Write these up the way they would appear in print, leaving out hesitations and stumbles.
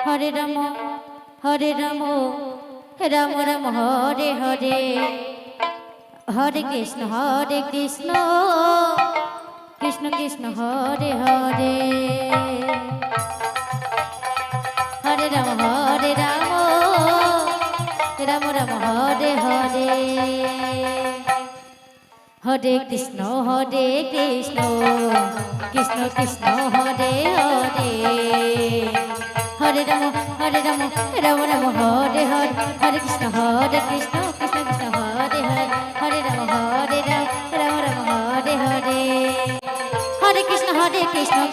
Hare Ram Hare Ram Ram Ram Hare Hare Hare Krishna Krishna Krishna Hare Hare Hare Ram Ram Ram Hare Hare Hare Krishna Krishna Krishna Hare Hare Hare Ram Ram Ram Hare Hare Hare Krishna Krishna Krishna Hare Hare Hare Ram Ram Ram Hare Hare Hare Krishna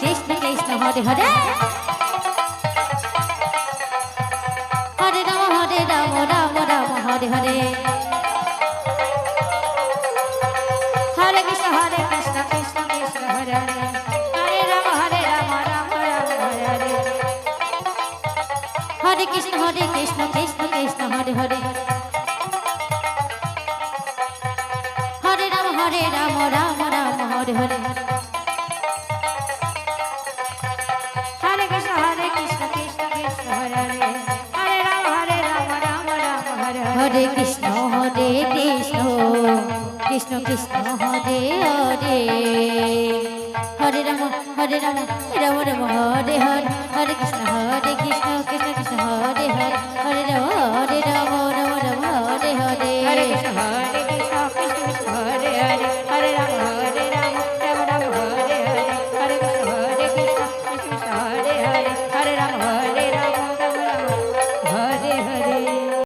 Krishna Krishna Hare Hare Hare Ram Ram Ram Hare Hare Hare Krishna Krishna Krishna Hare Hare Hare Ram Ram Ram Hare Hare Hare Krishna Krishna Hare Hare Hare Ram Ram Ram Hare Hare Hare Krishna Krishna Krishna Hare Hare Hare Ram Ram Ram Hare Hare Krishna Krishna Krishna Hare Hare Hare Ram Ram Ram Hare Hare Hare Krishna Krishna